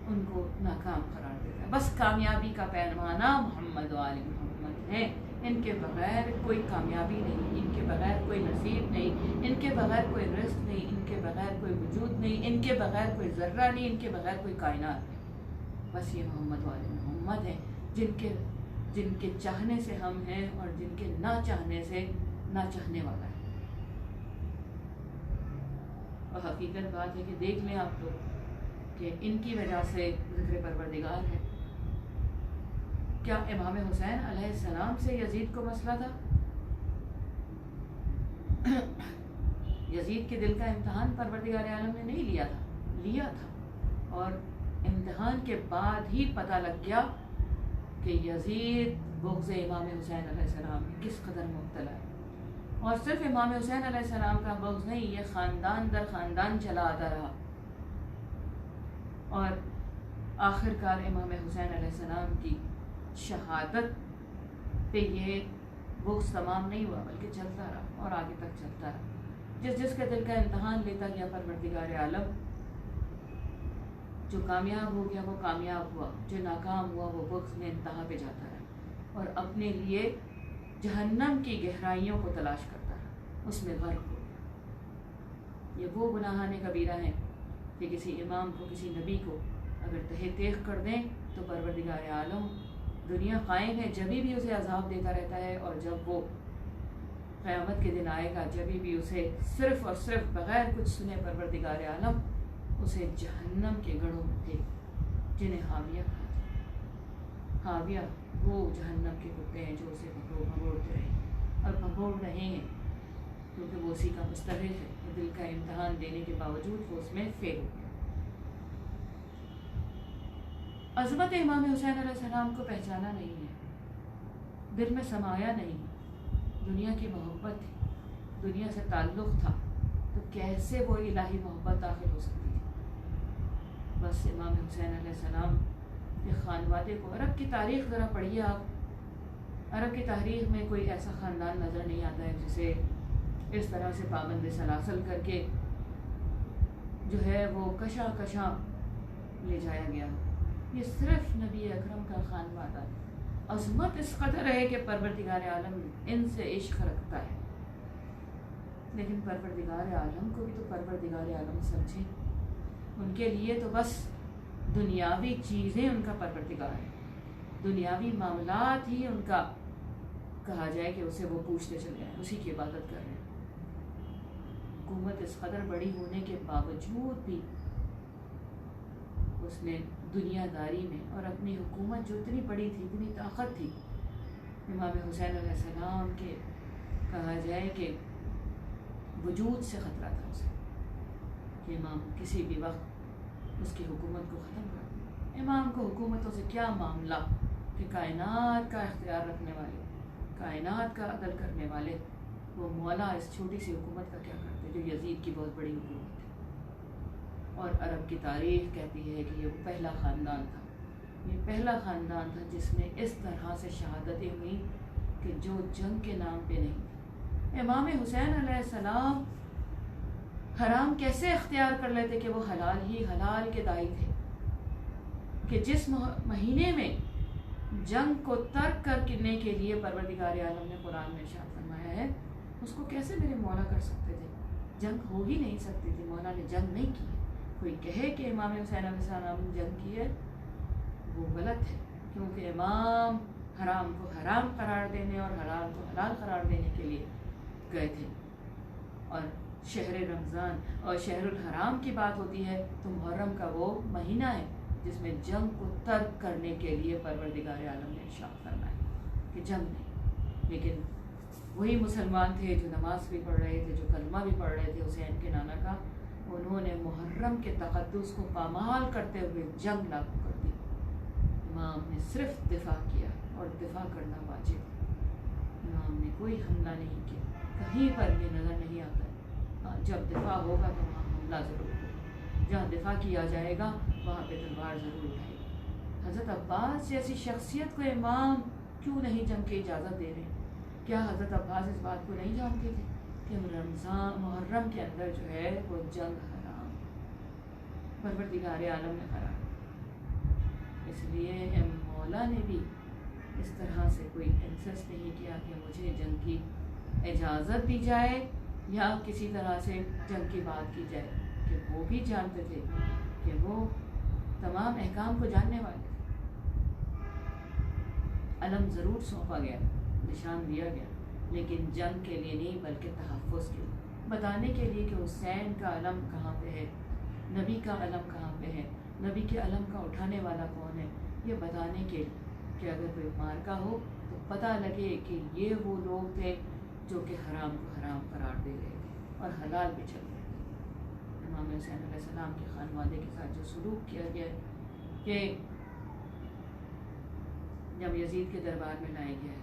ان کو ناکام قرار دیتا ہے۔ بس کامیابی کا پیمانہ محمد و آل محمد ہے، ان کے بغیر کوئی کامیابی نہیں، ان کے بغیر کوئی نصیب نہیں، ان کے بغیر کوئی رزق نہیں، ان کے بغیر کوئی وجود نہیں، ان کے بغیر کوئی ذرہ نہیں، ان کے بغیر کوئی کائنات نہیں۔ بس یہ محمد و آل محمد ہیں جن کے چاہنے سے ہم ہیں، اور جن کے نہ چاہنے سے نہ چاہنے والا ہے۔ اور حقیقت بات ہے کہ دیکھ لیں آپ لوگ کہ ان کی وجہ سے ذکر پروردگار ہے۔ کیا امام حسین علیہ السلام سے یزید کو مسئلہ تھا؟ یزید کے دل کا امتحان پروردگار عالم نے نہیں لیا تھا، اور امتحان کے بعد ہی پتہ لگ گیا کہ یزید بغض امام حسین علیہ السلام میں کس قدر مبتلا ہے۔ اور صرف امام حسین علیہ السلام کا بغض نہیں، یہ خاندان در خاندان چلا آتا رہا، اور آخر کار امام حسین علیہ السلام کی شہادت پہ یہ بغض تمام نہیں ہوا، بلکہ چلتا رہا اور آگے تک چلتا رہا۔ جس کے دل کا امتحان لیتا گیا پروردگار عالم، جو کامیاب ہو گیا وہ کامیاب ہوا، جو ناکام ہوا وہ بغض میں انتہا پہ جاتا رہا، اور اپنے لیے جہنم کی گہرائیوں کو تلاش کرتا رہا، اس میں غرق ہو گیا۔ یہ وہ گناہان کبیرہ ہیں کہ کسی امام کو، کسی نبی کو اگر تہہ تیغ کر دیں تو پروردگار عالم دنیا قائم ہے جبھی بھی اسے عذاب دیتا رہتا ہے، اور جب وہ قیامت کے دن آئے گا جبھی بھی اسے صرف اور صرف بغیر کچھ سنے پروردگار عالم اسے جہنم کے گڑھوں میں دے، جنہیں حاویہ کہا جائے۔ حاویہ وہ جہنم کے کتے ہیں جو اسے بھگوڑتے رہے اور بھگوڑ رہے ہیں، کیونکہ وہ اسی کا مستحق ہے۔ وہ دل کا امتحان دینے کے باوجود وہ اس میں فیل ہو گیا۔ عظمت امام حسین علیہ السلام کو پہچانا نہیں ہے، دل میں سمایا نہیں، دنیا کی محبت تھی، دنیا سے تعلق تھا، تو کیسے وہ الہی محبت داخل ہو سکتی تھی؟ بس امام حسین علیہ السلام کے خانوادے کو، عرب کی تاریخ ذرا پڑھیے آپ، عرب کی تاریخ میں کوئی ایسا خاندان نظر نہیں آتا ہے جسے اس طرح سے پابند سلاسل کر کے جو ہے وہ کشاں کشاں لے جایا گیا۔ یہ صرف نبی اکرم کا خانوادہ ہے۔ عظمت اس قدر ہے کہ پروردگار عالم ان سے عشق رکھتا ہے، لیکن پروردگار عالم کو بھی تو پروردگار عالم سمجھے، ان کے لیے تو بس دنیاوی چیزیں ان کا پروردگار ہے، دنیاوی معاملات ہی ان کا کہا جائے کہ اسے وہ پوچھتے چلے ہیں، اسی کی عبادت کر رہے ہیں۔ حکومت اس قدر بڑی ہونے کے باوجود بھی اس نے دنیا داری میں، اور اپنی حکومت جو اتنی بڑی تھی، اتنی طاقت تھی، امام حسین علیہ السلام کے کہا جائے کہ وجود سے خطرہ تھا اسے کہ امام کسی بھی وقت اس کی حکومت کو ختم کر دے۔ امام کو حکومتوں سے کیا معاملہ کہ کائنات کا اختیار رکھنے والے، کائنات کا عدل کرنے والے وہ مولا اس چھوٹی سی حکومت کا کیا کرتے جو یزید کی بہت بڑی حکومت تھی۔ اور عرب کی تاریخ کہتی ہے کہ یہ وہ پہلا خاندان تھا، یہ پہلا خاندان تھا جس میں اس طرح سے شہادتیں ہوئیں کہ جو جنگ کے نام پہ نہیں تھی۔ امام حسین علیہ السلام حرام کیسے اختیار کر لیتے کہ وہ حلال ہی حلال کے داعی تھے، کہ جس مہینے میں جنگ کو ترک کرنے کے لیے پروردگار عالم نے قرآن میں ارشاد فرمایا ہے، اس کو کیسے میرے مولا کر سکتے تھے؟ جنگ ہو ہی نہیں سکتی تھی، مولا نے جنگ نہیں کی۔ کوئی کہے کہ امام حسین علیہ السلام نے جنگ کی ہے، وہ غلط ہے، کیونکہ امام حرام کو حرام قرار دینے اور حلال کو حلال قرار دینے کے لیے گئے تھے۔ اور شہر رمضان اور شہر الحرام کی بات ہوتی ہے تو محرم کا وہ مہینہ ہے جس میں جنگ کو ترک کرنے کے لیے پروردگار عالم نے ارشاد فرمایا کہ جنگ نہیں۔ لیکن وہی مسلمان تھے جو نماز بھی پڑھ رہے تھے، جو کلمہ بھی پڑھ رہے تھے حسین کے نانا کا، انہوں نے محرم کے تقدس کو پامال کرتے ہوئے جنگ لاگو کر دی۔ امام نے صرف دفاع کیا اور دفاع کرنا واجب. امام نے کوئی حملہ نہیں کیا. کہیں پر یہ نظر نہیں آتا ہے جب دفاع ہوگا تو وہاں حملہ ضرور ہوگا. جہاں دفاع کیا جائے گا وہاں پہ تلوار ضرور اٹھائے گی. حضرت عباس جیسی شخصیت کو امام کیوں نہیں جنگ کی اجازت دے رہے؟ کیا حضرت عباس اس بات کو نہیں جانتے تھے کہ رمضان محرم کے اندر جو ہے وہ جنگ حرام پروردگار عالم نے قرار. اس لیے مولا نے بھی اس طرح سے کوئی انسسٹ نہیں کیا کہ مجھے جنگ کی اجازت دی جائے یا کسی طرح سے جنگ کی بات کی جائے، کہ وہ بھی جانتے تھے کہ وہ تمام احکام کو جاننے والے تھے. علم ضرور سونپا گیا، نشان دیا گیا، لیکن جنگ کے لیے نہیں بلکہ تحفظ کے لیے، بتانے کے لیے کہ حسین کا علم کہاں پہ ہے، نبی کا علم کہاں پہ ہے، نبی کے علم کا اٹھانے والا کون ہے. یہ بتانے کے لیے کہ اگر کوئی مارکا ہو تو پتہ لگے کہ یہ وہ لوگ تھے جو کہ حرام کو حرام قرار دے رہے تھے اور حلال پہ چل رہے تھے. امام حسین علیہ السلام کے خانوادے کے ساتھ جو سلوک کیا گیا کہ جب یزید کے دربار میں لایا گیا ہے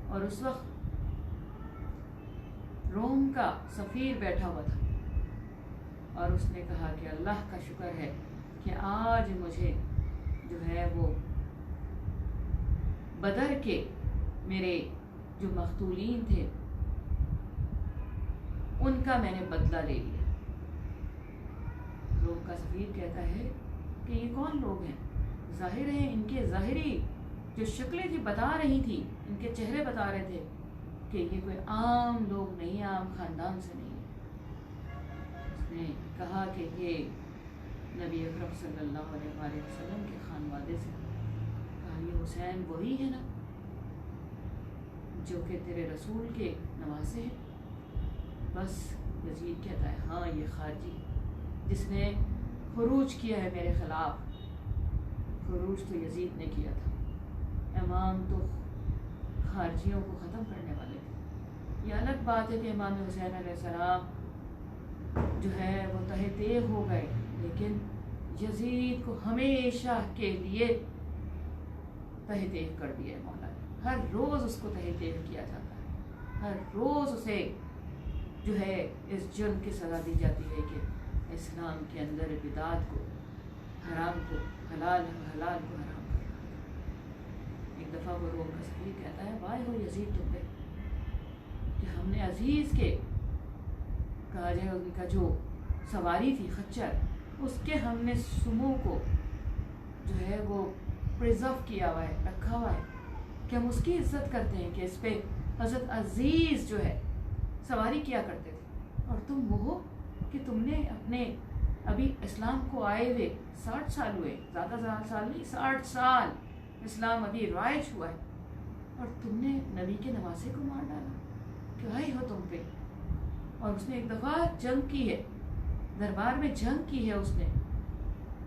اور اس وقت روم کا سفیر بیٹھا ہوا تھا اور اس نے کہا کہ اللہ کا شکر ہے کہ آج مجھے جو ہے وہ بدر کے میرے جو مقتولین تھے ان کا میں نے بدلہ لے لیا. روم کا سفیر کہتا ہے کہ یہ کون لوگ ہیں؟ ظاہر ہے ان کے ظاہری جو شکلیں تھی بتا رہی تھی، ان کے چہرے بتا رہے تھے کہ یہ کوئی عام لوگ نہیں، عام خاندان سے نہیں. اس نے کہا کہ یہ نبی اکرم صلی اللہ علیہ وآلہ وسلم کے خانوادے سے. کہا یہ حسین وہی ہے نا جو کہ تیرے رسول کے نواسے ہیں؟ بس یزید کہتا ہے ہاں یہ خارجی جس نے خروج کیا ہے میرے خلاف. خروج تو یزید نے کیا تھا، امام تو خارجیوں کو ختم کرنے والے تھے. یہ الگ بات ہے کہ امام حسین علیہ السلام جو ہے وہ تہہ تیغ ہو گئے، لیکن یزید کو ہمیشہ کے لیے تہہ تیغ کر دیا ہے مولا نے. ہر روز اس کو تہہ تیغ کیا جاتا ہے، ہر روز اسے جو ہے اس جرم کی سزا دی جاتی ہے کہ اسلام کے اندر بدعت کو، حرام کو حلال، حلال کو حرام کرنا. ایک دفعہ وہ روم کا سفیر کہتا ہے وائے ہو یزید تم پہ کہ ہم نے عزیز کے کہا جائے ان کا جو سواری تھی خچر، اس کے ہم نے سمو کو جو ہے وہ پرزرو کیا ہوا ہے، رکھا ہوا ہے کہ ہم اس کی عزت کرتے ہیں کہ اس پہ حضرت عزیز جو ہے سواری کیا کرتے تھے. اور تم وہ ہو کہ تم نے اپنے ابھی اسلام کو آئے ہوئے 60 سال ہوئے، زیادہ سال نہیں، 60 سال اسلام ابھی رائج ہوا ہے، اور تم نے نبی کے نواسے کو مار ڈالا. کیا ہی ہو تم پہ. اور اس نے ایک دفعہ جنگ کی ہے، دربار میں جنگ کی ہے اس نے،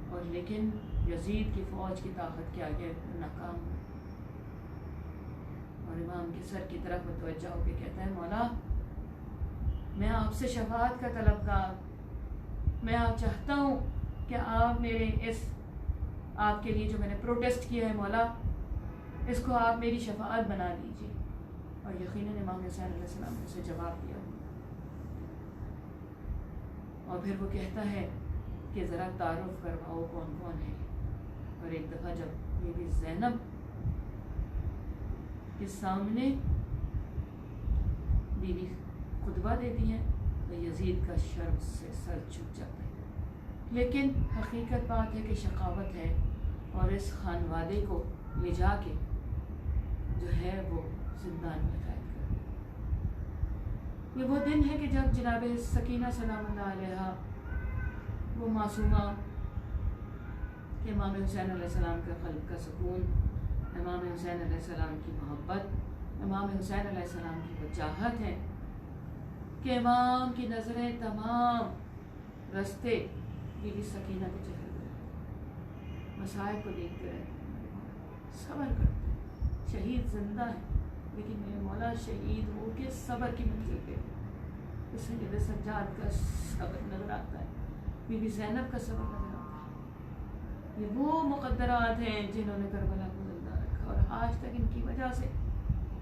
اور لیکن یزید کی فوج کی طاقت کے آگے ناکام ہوئی. اور امام کے سر کی طرف متوجہ ہو کے کہتا ہے مولا میں آپ سے شفاعت کا طلبگار، میں آپ چاہتا ہوں کہ آپ میرے اس آپ کے لیے جو میں نے پروٹیسٹ کیا ہے مولا، اس کو آپ میری شفاعت بنا دیجیے. اور یقیناً امام حسین علیہ السلام نے اسے جواب دیا. اور پھر وہ کہتا ہے کہ ذرا تعارف کرواؤ کون کون ہے. اور ایک دفعہ جب بی بی زینب کے سامنے بی بی خطبہ دیتی ہیں تو یزید کا شرم سے سر جھک جاتا ہے. لیکن حقیقت بات ہے کہ شقاوت ہے، اور اس خانوادے کو لے جا کے جو ہے وہ زندان میں قید کر دیا. یہ وہ دن ہے کہ جب جناب سکینہ سلام اللہ علیہا وہ معصومہ کہ امام حسین علیہ السلام کا قلب کا سکون، امام حسین علیہ السلام کی محبت، امام حسین علیہ السلام کی وہ چاہت ہے کہ امام کی نظریں تمام رستے بی بی سکینہ کے چہرے پر، مسائب کو دیکھتے رہتے، صبر کرتے. شہید زندہ ہے لیکن میرے مولا شہید ہو کے صبر کی منزل پہ. اس سے میرے سجاد کا صبر نظر آتا ہے، بی بی زینب کا صبر نظر آتا ہے. یہ وہ مقدرات ہیں جنہوں نے کربلا کو زندہ رکھا، اور آج تک ان کی وجہ سے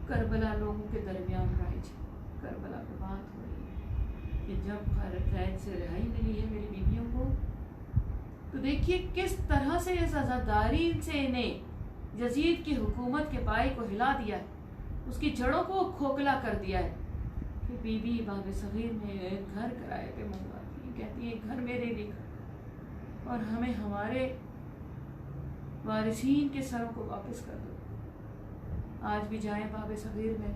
کربلا لوگوں کے درمیان رائج ہے۔ کربلا پہ بات ہو رہی ہے کہ جب قید سے رہائی ملی ہے میری بیویوں کو، تو دیکھیے کس طرح سے اس عزاداری سے انہیں یزید کی حکومت کے پائے کو ہلا دیا ہے، اس کی جڑوں کو کھوکھلا کر دیا ہے کہ بی بی باب صغیر میں ایک گھر کرائے پہ منگواتی ہے، کہتی ہے گھر میرے لیے کر، اور ہمیں ہمارے وارثین کے سروں کو واپس کر دو۔ آج بھی جائیں باب صغیر میں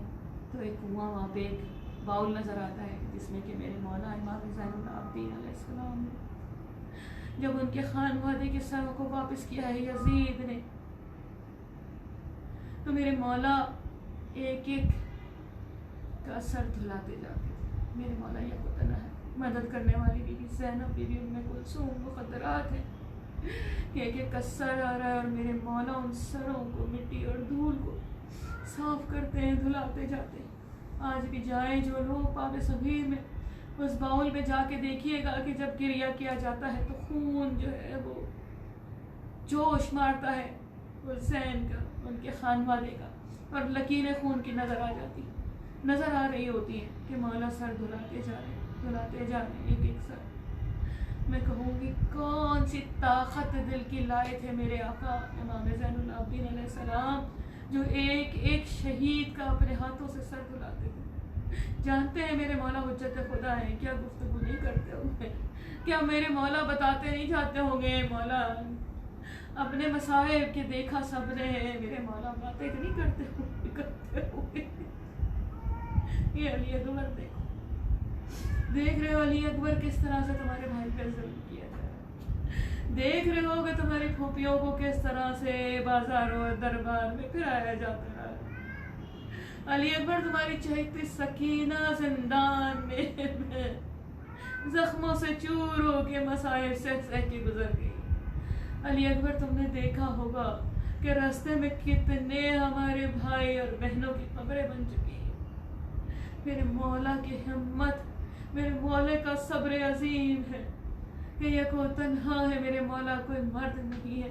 تو ایک کنواں، وہاں پہ ایک باؤل نظر آتا ہے جس میں کہ میرے مولا امام زین العابدین علیہ السلام نے جب ان کے خانوادے کے سروں کو واپس کیا ہے یزید نے، تو میرے مولا ایک ایک کا سر دھلاتے جاتے تھے۔ میرے مولا یہ ہوتا ہے مدد کرنے والی بی بی زینب، بی بی ام کلثوم، مقدرات ہیں کہ ایک ایک کا سر آ رہا ہے اور میرے مولا ان سروں کو، مٹی اور دھول کو صاف کرتے ہیں، دھلاتے جاتے ہیں۔ آج بھی جائیں جو لوگ باب صغیر میں اس باؤل میں جا کے دیکھیے گا کہ جب کریا کیا جاتا ہے تو خون جو ہے وہ جوش مارتا ہے حسین کا، ان کے خانوادے کا، اور لکیریں خون کی نظر آ جاتی، نظر آ رہی ہوتی ہیں کہ مولا سر دھلاتے جا رہے ہیں، دھلاتے جا رہے ہیں ایک ایک سر۔ میں کہوں گی کون سی طاقت دل کی لائے تھے میرے آقا امام زین العابدین علیہ السلام، جو ایک ایک شہید کا اپنے ہاتھوں سے سر دھلاتے تھے۔ جانتے ہیں میرے مولا حجت خدا ہیں، کیا گفتگو نہیں کرتے ہوں گے، کیا میرے مولا بتاتے نہیں جاتے ہوں گے، مولا اپنے مصائب کے دیکھا سب نے، میرے مولا باتیں نہیں کرتے ہوں گے۔ یہ علی اکبر دیکھو، دیکھ رہے ہو علی اکبر کس طرح سے تمہارے بھائی پہ ظلم کیا جائے، دیکھ رہے ہو کہ تمہاری پھوپھیوں کو کس طرح سے بازاروں دربار میں پھرایا جاتا ہے۔ علی اکبر تمہاری چہیتی سکینہ زندان میں زخموں سے چور ہو کے مصائب سے سہ کے گزر گئی۔ علی اکبر تم نے دیکھا ہوگا کہ راستے میں کتنے ہمارے بھائی اور بہنوں کی قبریں بن چکی ہیں۔ میرے مولا کی ہمت، میرے مولا کا صبر عظیم ہے کہ یہ کو تنہا ہے، میرے مولا کوئی مرد نہیں ہے،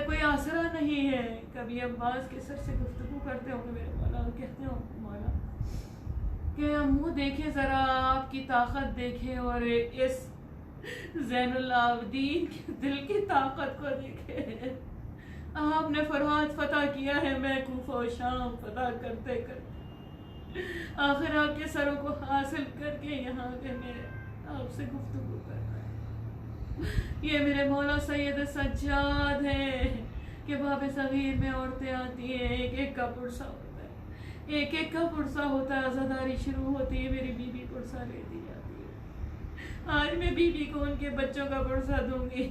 کوئی آسرا نہیں ہے۔ کبھی عباس کے سر سے گفتگو کرتے ہوں گے میرے مولا، کہتے ہوں مولا کہ منہ دیکھیں ذرا، آپ کی طاقت دیکھیں، اور اس زین العابدین کے دل کی طاقت کو دیکھیں۔ آپ نے فرات فتح کیا ہے، میں کوفہ و شام فتح کرتے کرتے آخر آپ کے سروں کو حاصل کر کے یہاں کے میں آپ سے گفتگو کر رہا ہے۔ یہ میرے مولا سید سجاد ہیں کہ باب صغیر میں عورتیں آتی ہیں، ایک ایک کا پرسہ ہوتا ہے، ایک ایک کا پرسہ ہوتا ہے، عزاداری شروع ہوتی ہے، میری بیوی پرسہ لیتی جاتی ہے۔ آج میں بیوی کو ان کے بچوں کا پرسہ دوں گی۔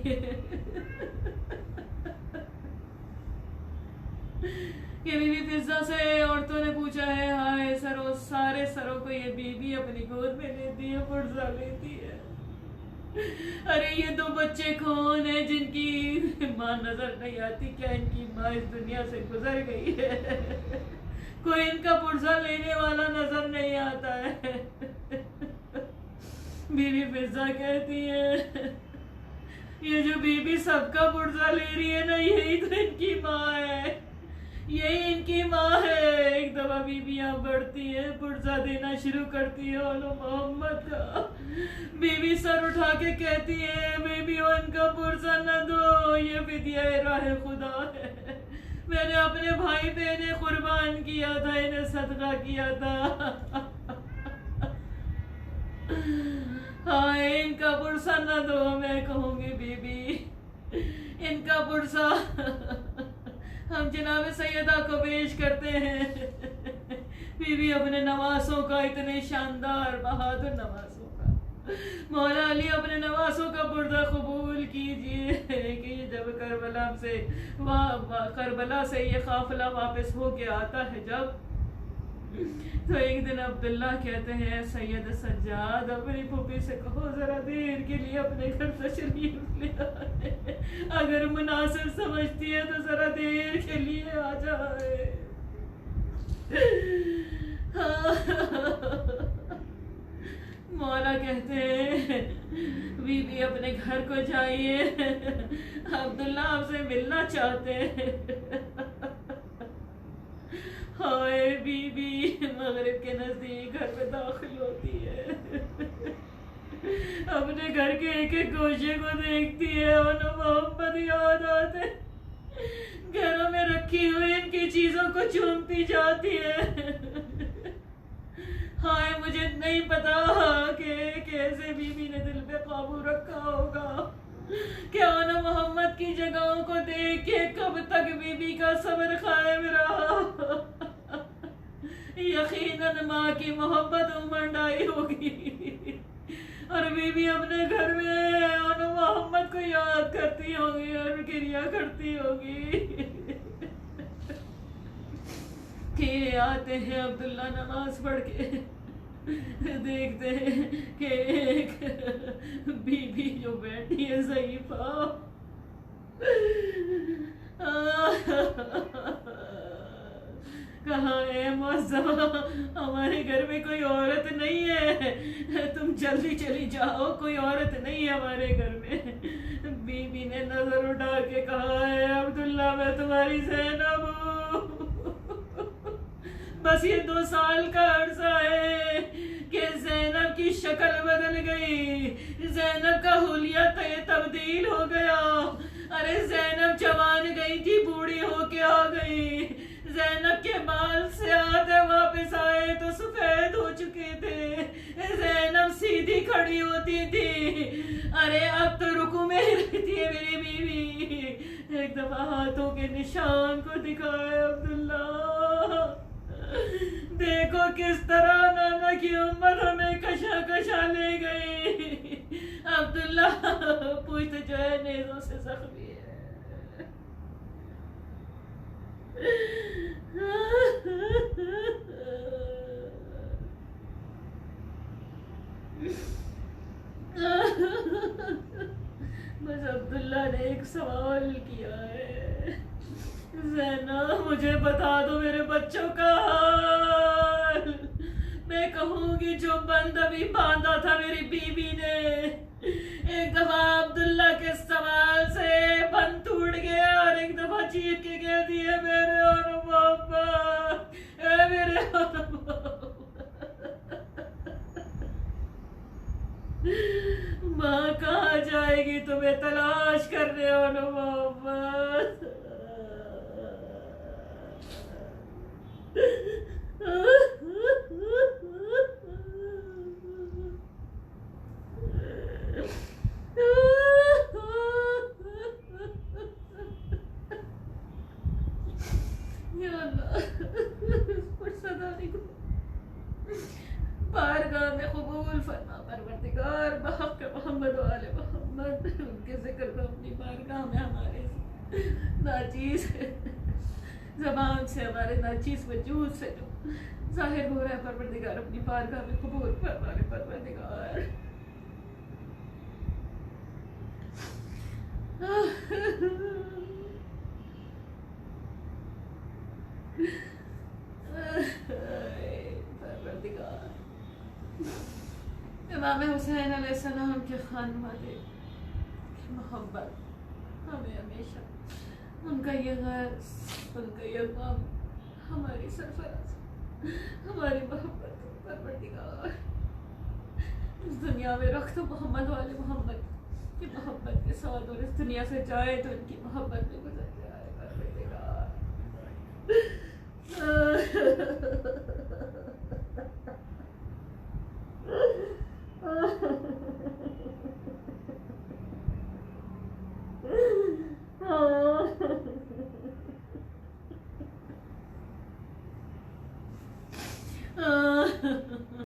یہ بی بی فضہ سے عورتوں نے پوچھا ہے، ہائے سروں، سارے سروں کو یہ بی بی اپنی گود میں لیتی ہے، پرسہ لیتی ہے۔ ارے یہ دو بچے کون ہیں جن کی ماں نظر نہیں آتی؟ کیا ان کی ماں اس دنیا سے گزر گئی ہے؟ کوئی ان کا پرسہ لینے والا نظر نہیں آتا ہے۔ بی بی فضہ کہتی ہے یہ جو بی بی سب کا پرسہ لے رہی ہے نا، یہی تو ان کی ماں ہے، یہی ان کی ماں ہے۔ ایک دفعہ بیویاں بڑھتی ہیں، پرسہ دینا شروع کرتی ہے اولو محمد کا، بی بی سر اٹھا کے کہتی ہے بیبیوں ان کا پرسہ نہ دو، یہ فدیہ راہ خدا ہے، میں نے اپنے بھائی پہ انہیں قربان کیا تھا، انہیں صدقہ کیا تھا۔ ہاں ان کا پرسہ نہ دو، میں کہوں گی بی بی ان کا پرسہ ہم جناب سیدہ کو پیش کرتے ہیں۔ بی بی اپنے نواسوں کا، اتنے شاندار بہادر نواسوں کا، مولا علی اپنے نواسوں کا پردہ قبول کیجئے کہ جب کربلا سے یہ قافلہ واپس ہو کے آتا ہے جب، تو ایک دن عبداللہ کہتے ہیں سید سجاد اپنی پھوپھی سے کہو ذرا دیر کے لیے اپنے گھر تشریف لے آئے، اگر مناسب سمجھتی ہے تو ذرا دیر کے لیے آ جائے۔ مولا کہتے ہیں بی بی اپنے گھر کو جائیے، عبداللہ آپ سے ملنا چاہتے ہیں۔ ہائے بی بی مغرب کے نزدیک گھر میں داخل ہوتی ہے، اپنے گھر کے ایک ایک گوشے کو دیکھتی ہے اور محمد یاد آتے، گھروں میں رکھی ہوئی ان کی چیزوں کو چومتی جاتی ہے۔ ہائے مجھے نہیں پتا کہ کیسے بی بی نے دل پہ قابو رکھا ہوگا، کہ آنا محمد کی جگہوں کو دیکھ کے کب تک بی بی کا صبر قائم رہا۔ یقیناً ماں کی محبت امنڈ آئی ہوگی اور بی بی اپنے گھر میں آنا محمد کو یاد کرتی ہوگی اور گریہ کرتی ہوگی کہ آتے ہیں عبداللہ نماز پڑھ کے، دیکھتے ہیں کہ ایک بی بی جو بیٹھی ہے ضعیفہ، کہاں ہے معظمہ، ہمارے گھر میں کوئی عورت نہیں ہے، تم جلدی چلی جاؤ، کوئی عورت نہیں ہے ہمارے گھر میں۔ بی بی نے نظر اٹھا کے کہا ہے عبداللہ میں تمہاری زینب ہوں، بس یہ 2 سال کا عرصہ ہے کہ زینب کی شکل بدل گئی، زینب کا حلیہ تبدیل ہو گیا۔ ارے زینب جوان گئی تھی بوڑھی ہو کے آ گئی، زینب کے بال سیاہ واپس آئے تو سفید ہو چکے تھے، زینب سیدھی کھڑی ہوتی تھی، ارے اب تو رکوع میں رہتی ہے میری بیوی۔ ایک دفعہ ہاتھوں کے نشان کو دکھائے عبداللہ، دیکھو کس طرح نانا کی امت ہمیں کشا کشا لے گئی۔ عبداللہ پوچھتے جو ہے نیزوں سے زخمی ہے۔ بس عبداللہ نے ایک سوال کیا ہے، زینب مجھے بتا دو میرے بچوں کا حال، میں کہوں گی جو بند ابھی باندھا تھا میری بیوی نے۔ ایک دفعہ عبداللہ کے سوال سے بند ٹوٹ گیا اور ایک دفعہ چیخ کے کہہ دیا میرے اور محمد، اے میرے اور محمد۔ ماں کہاں جائے گی تمہیں تلاش کرنے اور محمد؟ یا اللہ صدانی کو بارگاہ میں قبول فرما پروردگار، بحق محمد و آل محمد، ان کے ذکر کو اپنی بارگاہ میں ہمارے ناچیز زبان سے، ہمارے ناچیز وجود سے جو ظاہر ہو رہا ہے پروردگار اپنی بارگاہ میں قبول فرما پروردگار۔ پروردگار امام حسین علیہ السلام کے خانوادے کی محبت ہمیں ہمیشہ، ان کا یہ غرض، ان کا یہ غم ہماری سرفراز، ہماری محبت پروردگار اس دنیا میں رکھ تو محمد والے محمد کی محبت کے ساتھ، اور اس دنیا سے جائے تو ان کی محبت میں گزر جائے پروردگار۔